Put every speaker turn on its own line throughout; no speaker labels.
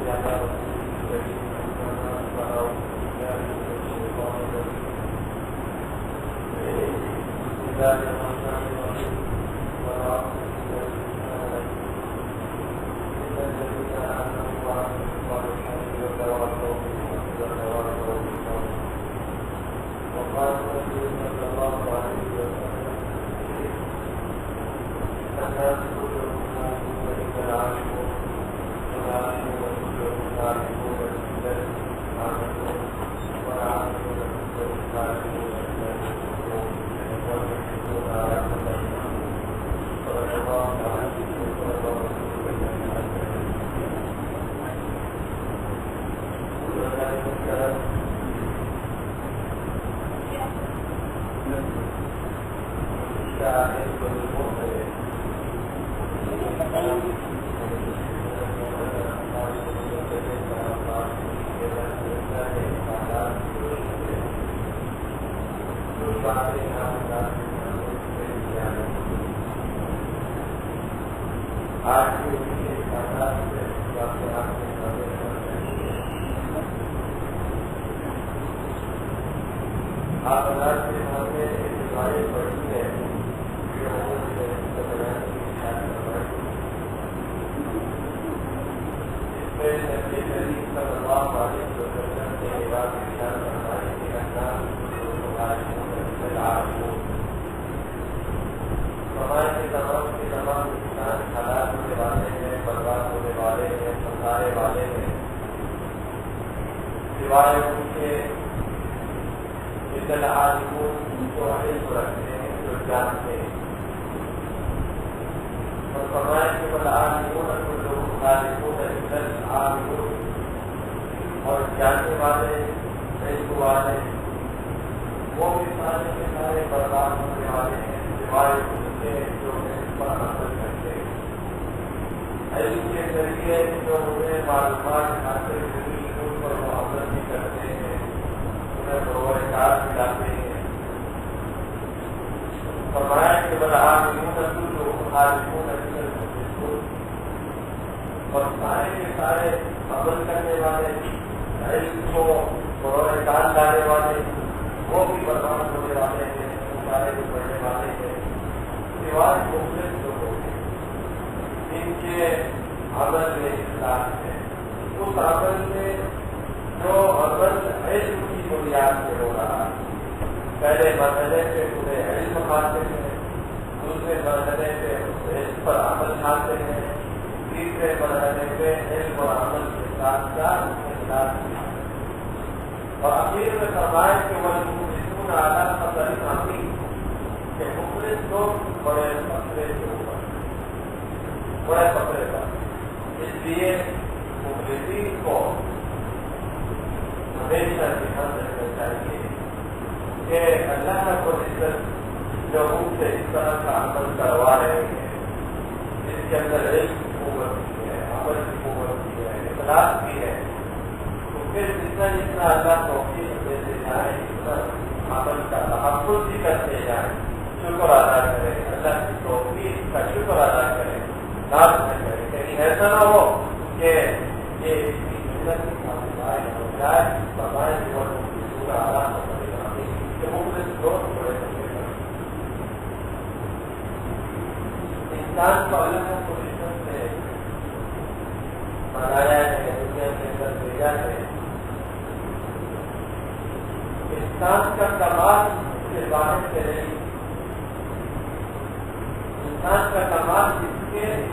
بلکہ آپ دوسرے الفاظ میں یوں سمجھیے کہ اصل چیز تو یہ ہے کہ انسان اپنے اندر اپنی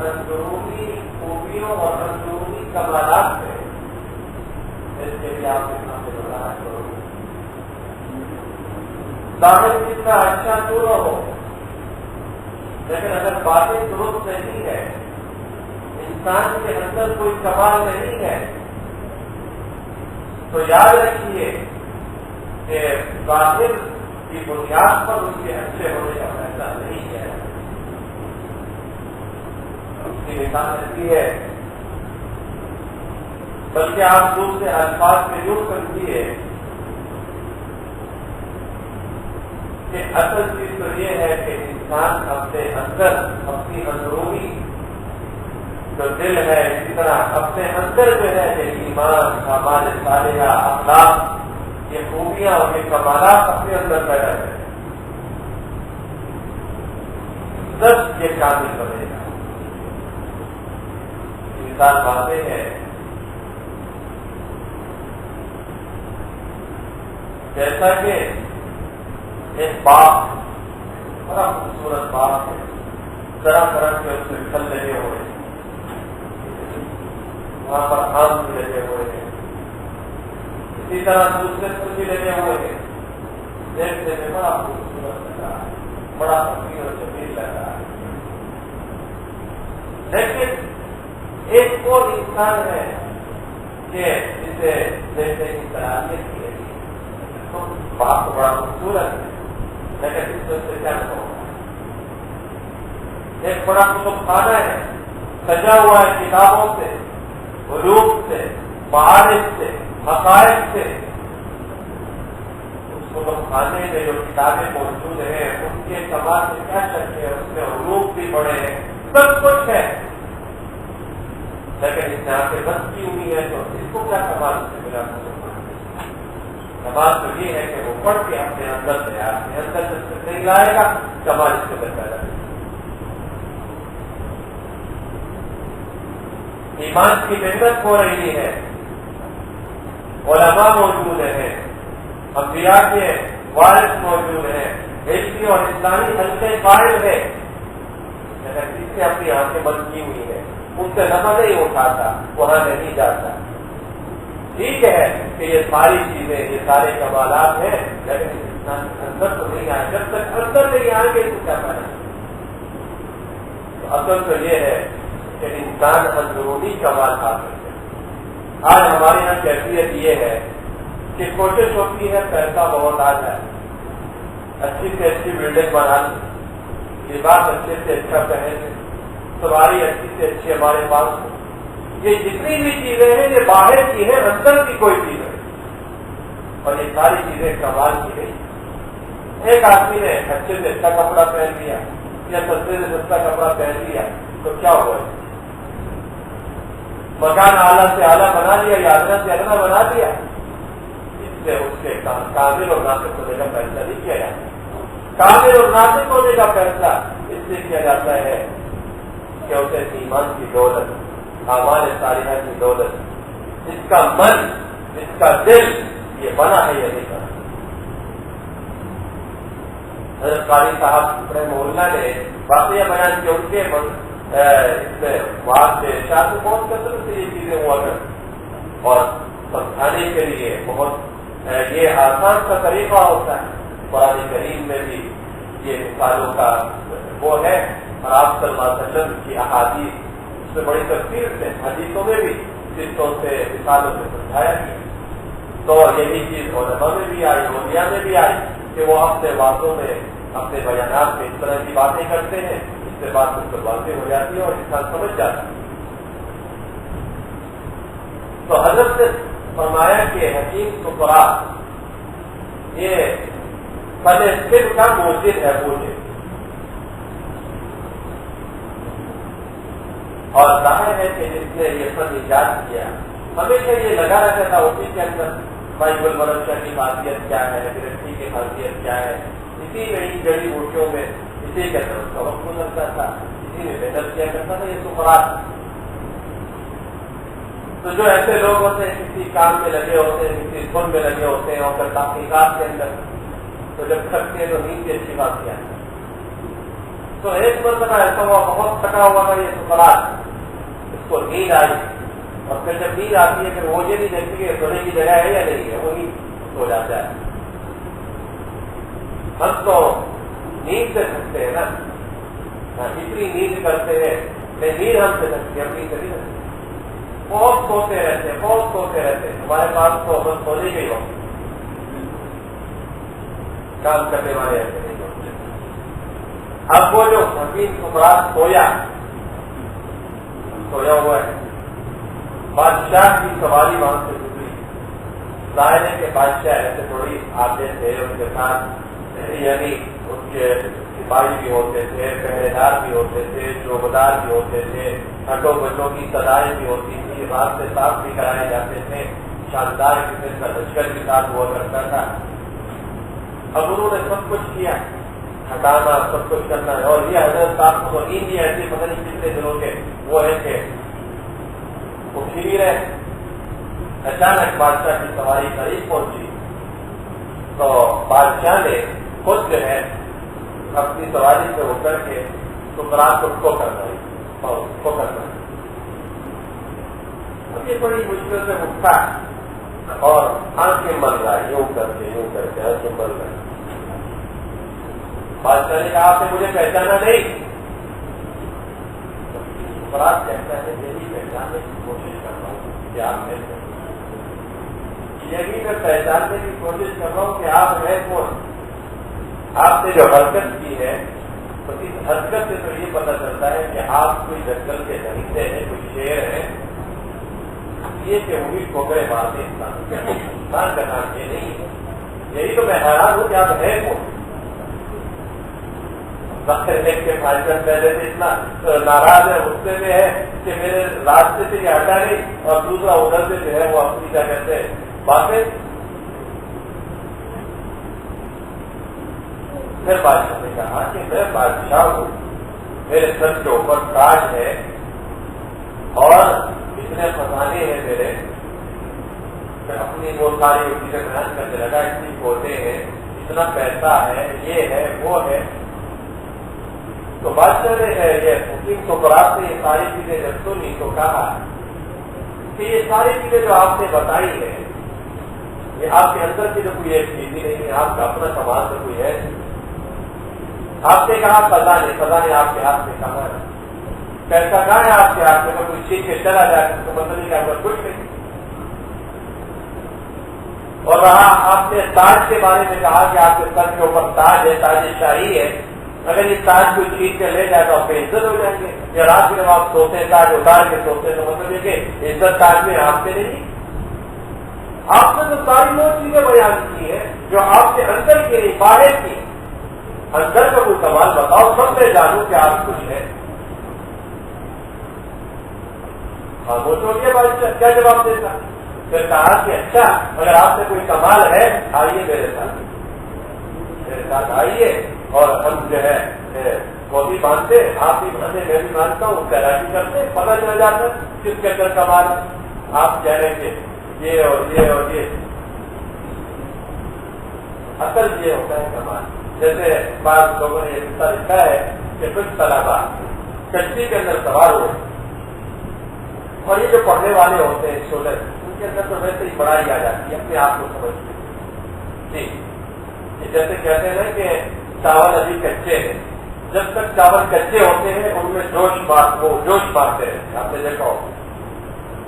اندرونی خوبیوں اور اندرونی کمالات سے اس کے لیے آپ کے سامنے بتایا کرو کہ انسان کا کمال اس کے بعد میں سے نہیں ہے جو دل ہے اسی طرح اپنے اندر جو ہے یہ ایمان اعمال صالحہ اخلاق یہ خوبیاں اور یہ کمالات اپنے اندر پیدا کریں سب یہ کامل بنے گا. مثال باتیں ہیں جیسا کہ ایک باغ بڑا خوبصورت باغ ہے طرح طرح کے اس میں پھل لگے ہوئے ہیں وہاں پر آم بھی لگے ہوئے ہیں اسی طرح دوسرے پھل بھی لگے ہوئے ہیں دیکھنے میں بڑا خوبصورت لگ رہا ہے بڑا حسین اور جمیل لگ رہا ہے. لیکن ایک اور انسان ہے کہ جسے دیکھنے کی صلاحیت کی ہے تو باغ تو بڑا خوبصورت ہے لیکن اس سے کیا ہوگا ایک بڑا کتب خانہ ہے سجا ہوا ہے کتابوں سے علوم سے معارف سے حقائق سے. اس کتب خانے میں جو کتابیں موجود ہیں ان کے کمال سے کیا شک ہے اس میں علوم بھی بڑے ہیں سب کچھ ہے لیکن اس نے آ کے بند کی ہوئی ہے تو اس کو کیا کمال سے ملا. کمال تو یہ ہے کہ وہ پڑھ کے اپنے اندر سے اپنے اندر سے نہیں لائے گا کمال اس کے بچہ جائے گا. ایمان کی محنت ہو رہی ہے علماء موجود ہیں انبیاء کے وارث موجود ہیں علمی اور اسلامی حلقے قائم ہے لیکن اس سے اپنی آنکھیں بند کی ہوئی ہے ان سے نفع نہیں اٹھاتا وہاں نہیں جاتا. ٹھیک ہے کہ یہ ساری چیزیں یہ سارے کمالات ہیں لیکن انسان کے اندر تو نہیں آئے جب تک اندر نہیں آئیں گے تو کیا کریں. تو اصل تو یہ ہے کہ انسان اندرونی کمال حاصل ہے. آج ہمارے یہاں کیفیت یہ ہے کہ کوشش ہوتی ہے پیسہ بہت آ جائے اچھی سے اچھی بلڈنگ بنا لیں لباس اچھے سے اچھا پہنے سواری اچھی سے اچھی ہمارے پاس ہو. یہ جتنی بھی چیزیں ہیں یہ باہر کی ہیں اندر کی کوئی چیز نہیں اور یہ ساری چیزیں کمال کی نہیں. ایک آدمی نے اچھے سے اچھا کپڑا پہن لیا یا سستے سے سستا کپڑا پہن لیا تو کیا ہوا ہے مکان اعلیٰ سے اعلیٰ بنا لیا یا ادنا سے ادنا بنا دیا اس سے اس کے کامل اور ناطق ہونے کا فیصلہ نہیں کیا جاتا. کامل اور ناطق ہونے کا فیصلہ اس سے کیا جاتا ہے کہ اسے ایمان کی دولت اعمال صالحہ کی دولت اس کا من اس کا دل یہ بنا ہے یا نہیں بنا. حضرت قاری صاحب رحمہ اللہ نے واقعہ بیان کیا ان کے وہاں سے شاہ سے بہت کثرت سے یہ چیزیں ہوا کر اور سمجھانے کے لیے بہت یہ آسان کا طریقہ ہوتا ہے. قرآن کریم میں بھی یہ مثالوں کا وہ ہے اور آپ صلی اللہ علیہ وسلم کی احادیث اس میں بڑی تفصیل سے حدیثوں میں بھی قصوں سے مثالوں سے سمجھایا گیا. تو یہی چیز علماء میں بھی آئی اولیاء میں بھی آئی کہ وہ اپنے باتوں میں اپنے بیانات میں اس طرح کی باتیں کرتے ہیں اس سے بات اس پر واضح ہو جاتی ہے اور انسان سمجھ جاتا ہے. تو حضرت نے فرمایا کہ حکیم فقراء یہ فن صرف کا موجد ہے موجد اور ظاہر ہے کہ جس نے یہ فن ایجاد کیا ہمیشہ یہ لگا رہتا تھا اسی کے اندر بائبل برشا کی خاصیت کیا ہے گرفتی کی خاصیت کیا ہے اسی میں ہی جڑی بوٹیوں میں اسی کے اندر اس کا وقت گزرتا تھا اسی میں محنت کیا کرتا تھا. یہ سفرات تو جو ایسے لوگ ہوتے ہیں کسی کام میں لگے ہوتے ہیں کسی فن میں لگے ہوتے ہیں اور پھر تحقیقات کے اندر تو جب تھکتے ہیں تو نیند کی اچھی بات کیا ہے. تو ایک مرتبہ ایسا ہوا بہت تھکا ہوا تھا یہ سفرات اس کو نیند آئی اور پھر جب نیند آتی ہے پھر وہ یہ نہیں دیکھتی کہ سونے کی جگہ ہے یا نہیں ہے وہی سو جاتا ہے. ہم تو نیند سے تھکتے ہیں نا اتنی نیند کرتے ہیں نیند ہم سے تھکتی ہے ہم نیند نہیں رکھتے بہت سوتے رہتے ہمارے پاس تو بس سونے کے ہی وقت کام کرنے والے ایسے نہیں ہوتے. اب وہ جو حکیم فقراء سویا ہوا ہے بادشاہ کی سواری وہاں سے گزری. ظاہر ہے کہ بادشاہ ایسے تھوڑی آتے تھے ان کے ساتھ یعنی ان کے سپاہی بھی ہوتے تھے، پہرے دار بھی ہوتے تھے، چوکیدار بھی ہوتے تھے، ہڈوں بچوں کی سزائیں بھی ہوتی تھی، راستے صاف بھی کرائے جاتے تھے، شاندار قسم کا لشکر کے ساتھ ہوا کرتا تھا۔ اب انہوں نے سب کچھ کیا، ہٹانا، سب کچھ کرنا ہے، اور یہ حضرت صاحب کو نیند ہی ایسی پتہ نہیں کتنے دنوں کے وہ ہے کہ وہ کھیری رہے۔ اچانک بادشاہ کی سواری قریب پہنچی تو بادشاہ نے خود جو ہے اپنی سواری سے اتر کے سکرات کو کرنا ہے اور اس کو کرنا ہے۔ اب یہ بڑی مشکل سے اٹھا اور آنکھیں مل رہا ہے، یوں کر کے آنکھیں مل رہا ہے۔ بادشاہ نے کہا آپ نے مجھے پہچانا نہیں؟ سکرات کہتا ہے یہی پہچاننے کی کوشش کر رہا ہوں کہ آپ میں یہی میں پہچاننے کی کوشش کر رہا ہوں کہ آپ ہیں کون۔ آپ نے جو حرکت کی ہے تو اس حرکت سے تو یہ پتہ چلتا ہے کہ آپ کوئی جنگل کے درندے ہیں، کوئی شیر ہیں، یہ کہ وہی ٹھوکرے مارتے انسان کا کام یہ نہیں ہے۔ یہی تو میں حیران ہوں کہ آپ ہیں کون۔ ایک کے فائدہ پہلے سے اتنا ناراض ہے، غصے میں ہے کہ میرے راستے سے یہ ہٹا نہیں، اور دوسرا ادھر سے جو ہے وہ اپنی کیا کہتے ہیں باتیں۔ پھر بادشاہ نے کہا کہ میں بادشاہ ہوں، میرے سر کے اوپر تاج ہے اور اتنے خزانے ہیں میرے، میں اپنی وہ ساری چیزیں بیان کرنے لگا، اتنی ہوتے ہیں، اتنا پیسہ ہے، یہ ہے وہ ہے۔ تو بادشاہ نے یہ حکیم سکرات نے یہ ساری چیزیں جب سنی تو کہا کہ یہ ساری چیزیں جو آپ نے بتائی ہے یہ آپ کے اندر کی جو کوئی ایک چیز ہی نہیں ہے، آپ کا اپنا سامان تو کوئی ہے۔ آپ نے کہا خزانے آپ کے ہاتھ میں کہاں ہے، پیسہ کہاں ہے آپ کے ہاتھ میں، کوئی چیز کے چلا جائے اس کو مطلب کہ آپ کا کچھ نہیں۔ اور رہا آپ نے تاج کے بارے میں کہا کہ آپ کے سر کے اوپر تاج ہے، تاج شاہی ہے، اگر یہ تاج کوئی چیز کے لے جائے تو آپ پہ عزت ہو جائیں گے، یا رات میں جب آپ سوتے ہیں تاج اتار کے سوتے ہیں تو مطلب یہ کہ عزت تاج میں آپ سے نہیں۔ آپ نے تو ساری وہ چیزیں بیان کی ہیں جو آپ کے اندر کی نہیں، باہر کی۔ اندر کا کوئی سوال بتاؤ، سب میں جانوں کہ آپ کچھ ہے۔ خاموش ہو گیا بادشاہ، کیا جواب دیتا؟ پھر کہا کہ اچھا اگر آپ سے کوئی کمال ہے آئیے میرے ساتھ آئیے، اور ہم جو ہے وہ بھی مانتے، آپ بھی مانتے، میں بھی مانتا ہوں، تیراکی کرتے، پتہ چل جاتا کس کے اندر کمال۔ آپ کہہ رہے تھے یہ اور یہ اور یہ، اصل یہ ہوتا ہے کمال۔ جیسے بعض لوگوں نے یہ قصہ لکھا ہے کہ کچھ طلبا کشتی کے اندر سوار ہوئے، اور یہ جو پڑھنے والے ہوتے ہیں اسٹوڈنٹ، ان کے اندر تو ویسے ہی پڑھائی آ جاتی ہے، اپنے آپ کو سمجھتے ہیں۔ جیسے کہتے ہیں کہ چاول ابھی کچے ہیں، جب تک چاول کچے ہوتے ہیں ان میں جوش مارتے ہیں، آپ نے دیکھا ہو،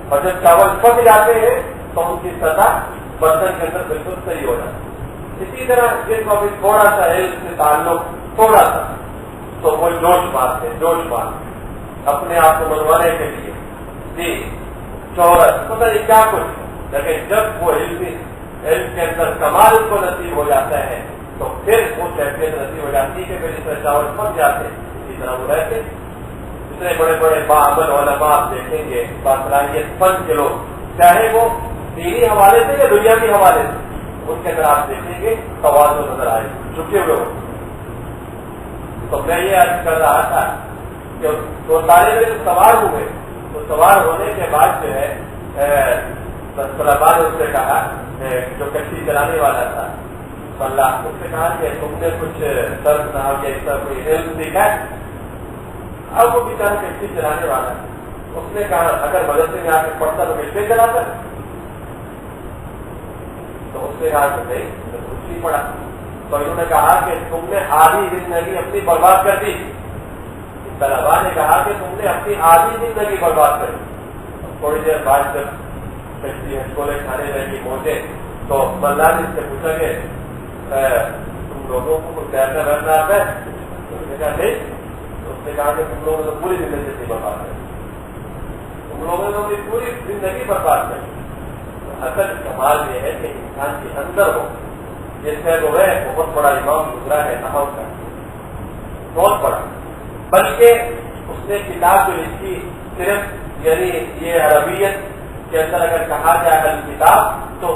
اور جب چاول پک جاتے ہیں تو ان کی سطح برتن کے اندر بالکل صحیح ہو جاتی ہے۔ اسی طرح جن کو ابھی تھوڑا سا علم سے تعلق تھوڑا سا، تو وہ جوش مارتے اپنے آپ کو منوانے کے لیے، جی شہرت پتہ نہیں کیا کچھ، لیکن جب وہ علم کے اندر کمال کو نصیب ہو جاتا ہے تو پھر وہ کیفیت نصیب ہو جاتی ہے کہ پھر اس میں چاول پک جاتے، اسی طرح وہ رہتے۔ اتنے بڑے بڑے باعمل علماء آپ دیکھیں گے، باصلاحیت فن کے لوگ، چاہے وہ دینی حوالے سے یا دنیاوی حوالے سے، ان کے اندر آپ دیکھیں گے توازن نظر آئے، جھکے ہوئے ہو۔ تو میں یہ عرض کر رہا تھا کہ وہ طالب علم سوار ہوئے، تو سوار ہونے کے بعد جو ہے طلباء نے اس سے کہا، جو کشتی چلانے والا تھا اللہ، اس سے کہا کہ تم نے کچھ درد نہ یا اس طرح کوئی علم سیکھا ہے؟ اب وہ بیچارہ کشتی چلانے والا ہے، اس نے کہا اگر مدرسے میں آ کے پڑھتا تو کشتی چلاتا، تو اس نے کہا کہ نہیں میں کچھ نہیں پڑھا۔ تو انہوں نے کہا کہ تم نے آدھی زندگی اپنی برباد کر دی۔ طلباء نے کہا کہ تم نے اپنی آدھی زندگی برباد کر دی۔ تھوڑی دیر بعد جب کشتی ہچکولے کھانے لگی پہنچے تو ملا نے اس سے پوچھا کہ تم لوگوں کو کچھ تیرنا ویرنا آتا ہے؟ اس نے کہا نہیں۔ اس نے کہا کہ تم لوگوں نے پوری زندگی برباد کر دی، تم لوگوں نے اپنی پوری زندگی برباد کر دی۔ اصل کمال یہ ہے کہ انسان کے اندر ہو، جس سے وہ ہے بہت بڑا امام گزرا ہے نحو کا، بہت بڑا، بلکہ اس نے کتاب جو لکھی صرف یعنی یہ عربیت کے اندر اگر کہا جائے الکتاب تو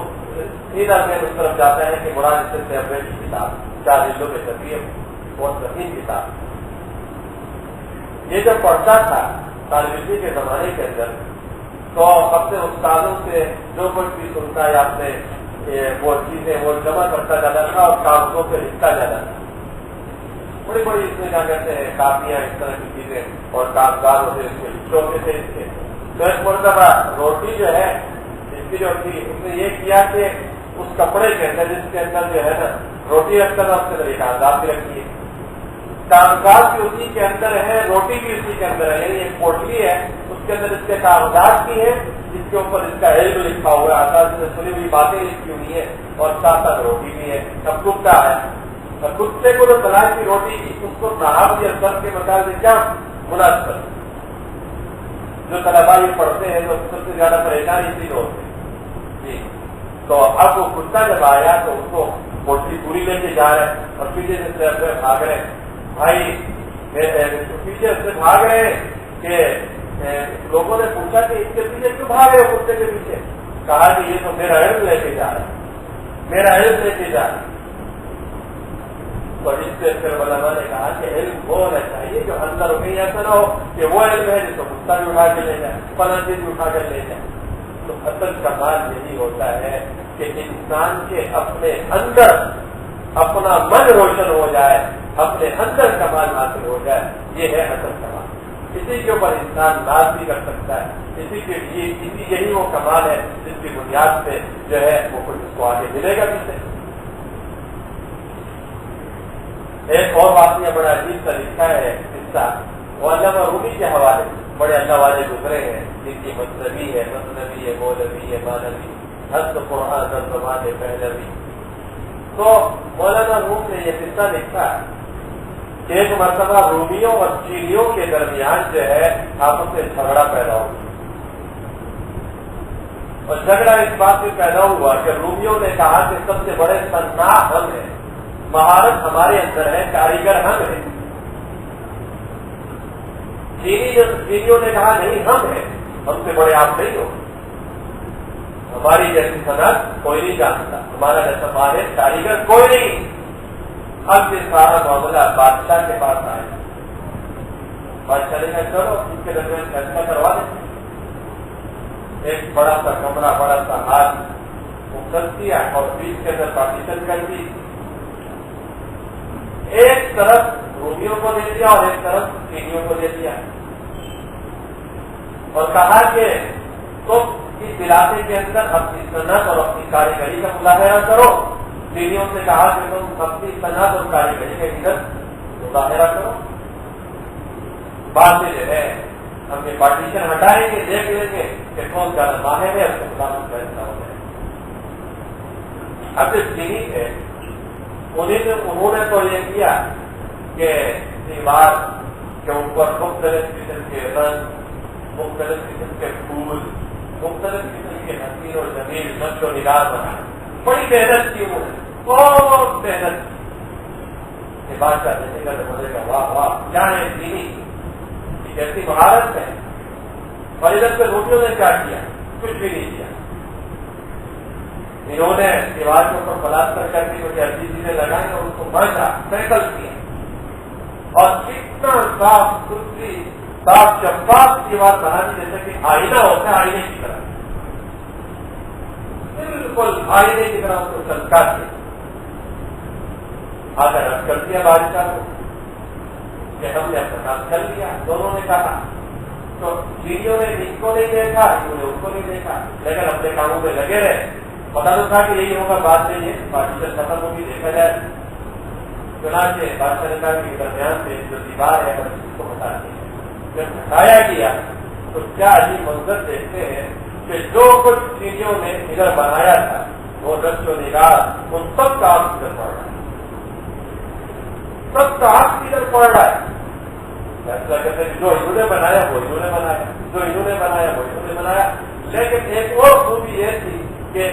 سیدھا ذہن اس طرف جاتا ہے کہ مراد اس سے ابل کی کتاب 4 جلدوں میں چھپی ہے، بہت ذہین کتاب۔ یہ جب پڑھتا تھا طالب علمی کے زمانے کے اندر تو اپنے استادوں سے جو کچھ بھی سنتا ہے آپ نے وہ چیزیں وہ جمع کرتا جاتا تھا اور کاغذوں پہ لکھتا جاتا تھا، بڑی بڑی اس میں کیا کہتے ہیں کاپیاں اس طرح کی چیزیں اور کاغذات ہوتے اس کے چوکے تھے اس کے۔ تو ایک مرتبہ روٹی جو ہے اس کی جو تھی اس نے یہ کیا کہ اس کپڑے کے اندر جس کے اندر جو ہے نا روٹی رکھتا تھا اس کے اندر کاغذات بھی رکھی ہے، کاغذات بھی اسی کے اندر ہے، روٹی بھی اسی کے اندر ہے، یعنی ایک پوٹلی ہے اس کے اندر اس کے کاغذات بھی ہے جس کے اوپر اس کا علم لکھا ہوا ہے، آسان سے سنی ہوئی باتیں لکھی ہوئی ہے اور ساتھ ساتھ روٹی بھی ہے۔ اب کتا ہے، اب کتے کو جو تلاش کی روٹی کی اس کو صاحب یا سر کے مطابق سے کیا مناسب، جو طلبا یہ پڑھتے ہیں تو سب سے زیادہ پریشان اسی ہوتے ہیں جی۔ تو اب وہ کتا جب آیا تو اس کو پوٹلی پوری لے کے جا رہے ہیں اور پیچھے سے بھاگ رہے ہیں، بھائی پیچھے سے بھاگ رہے ہیں کہ لوگوں نے پوچھا کہ اس کے پیچھے کیوں بھاگ رہے ہو کتے کے پیچھے؟ کہا کہ یہ تو میرا علم لے کے جا رہا ہے، میرا علم لے کے جا رہا ہے۔ تو اس سے پھر علماء نے کہا کہ علم وہ ہونا چاہیے جو اندر کہیں ایسا نہ ہو کہ وہ علم ہے جس کو کتا بھی اٹھا کے لے جائے، فلاں چیز بھی اٹھا کر لے جائے۔ تو اصل کمال یہی ہوتا ہے کہ انسان کے اپنے اندر اپنا من روشن ہو جائے، اپنے اندر کمال حاصل ہو جائے، یہ ہے اصل کمال۔ اسی کے اوپر انسان ناز بھی کر سکتا ہے، یہی وہ کمال ہے جس کی بنیاد پہ جو ہے وہ کچھ اس کو آگے ملے گا کس سے۔ ایک اور واقعہ بڑا عجیب کا لکھا ہے قصہ، وہ علامہ رومی کے حوالے بڑے اللہ والے گزرے ہیں جن کی مطلبی ہے مولوی ہے مانوی، حد قرآن حد زبان پہلوی۔ تو مولانا روم نے یہ قصہ لکھا کہ ایک مرتبہ رومیوں اور چینیوں کے درمیان جو ہے آپس میں جھگڑا پیدا ہوا، اور جھگڑا اس بات سے پیدا ہوا کہ رومیوں نے کہا کہ سب سے بڑے صناع ہم ہیں، مہارت ہمارے اندر ہے، کاریگر ہم ہیں۔ چینیوں نے کہا نہیں ہم ہیں، ہم سے بڑے آپ نہیں ہو، ہماری جیسی صنعت کوئی نہیں جانتا، ہمارا جیسا ماہر کاریگر کوئی نہیں۔ اب یہ سارا معاملہ بادشاہ کے پاس آئے، بادشاہ نے کہا چلو اس کے درمیان فیصلہ کروا دیں۔ ایک بڑا سا کمرہ بڑا سا ہاتھ مختص کیا اور بیچ کے اندر پارٹیشن کر دی، ایک طرف رومیوں کو دے دیا اور ایک طرف چینیوں کو دے دیا، اور کہا کہ تم اس علاقے کے اندر اپنی صنعت اور اپنی کاریگری کا مظاہرہ کرو، چینیوں سے کہا کہ تم اپنی صنعت اور کاریگری کا ادھر مظاہرہ کرو۔ بعد میں جو ہے ہم یہ پارٹیشن ہٹائیں گے، دیکھ لیں گے کہ کون زیادہ ماہر ہے، اس کے مطابق فیصلہ ہو جائے۔ اب جو چینی ہے انہوں نے تو یہ کیا کہ دیوار کے اوپر مختلف قسم کے رنگ، مختلف قسم کے پھول، مختلف قسم کے حسین اور جمیل نقش و نگار بنائے، بڑی محنت کی انہوں نے، بہت محنت کی۔ بادشاہ دیکھے گا تو بولے گا واہ واہ کیا ہے چینی، یہ کیسی مہارت ہے۔ اور ادھر سے روٹیوں نے کیا کیا؟ کچھ بھی نہیں کیا۔ انہوں نے دیوار کے اوپر پلاسٹر کر کے کچھ ایسی چیزیں لگائی اور اس کو بڑھا سیکل کیا، اور کتنا صاف ستھری صاف شفاف دیوار بنا دی جیسے کہ آئینہ ہوتا ہے، آئینے کی طرح، بالکل آئینے کی طرح اس کو چمکا دیا۔ آ کر رد کر دیا بادشاہ کو کہ ہم نے اپنا کام کر لیا۔ دونوں نے کہا، تو چینیوں نے ان کو نہیں دیکھا، انہوں نے ان کو نہیں دیکھا، لیکن اپنے کاموں پہ لگے رہے۔ پتا تو تھا کہ یہی ہوگا، بعد میں یہ پارٹیشن ختم ہوگی، دیکھا جائے۔ چنانچہ بادشاہ نے کہا کہ درمیان سے جو دیوار ہے اس کو ہٹا دیا۔ جب ہٹایا گیا تو کیا عجیب منظر دیکھتے ہیں کہ جو کچھ چینیوں نے ادھر بنایا تھا وہ نقش و نگار ان سب کا آپ ادھر پڑ رہا ہے، سب کا آپ ادھر پڑ رہا ہے۔ فیصلہ کہتے ہیں جو انہوں نے بنایا وہ انہوں نے بنایا، جو انہوں نے بنایا وہ انہوں نے بنایا۔ لیکن ایک اور خوبی یہ تھی کہ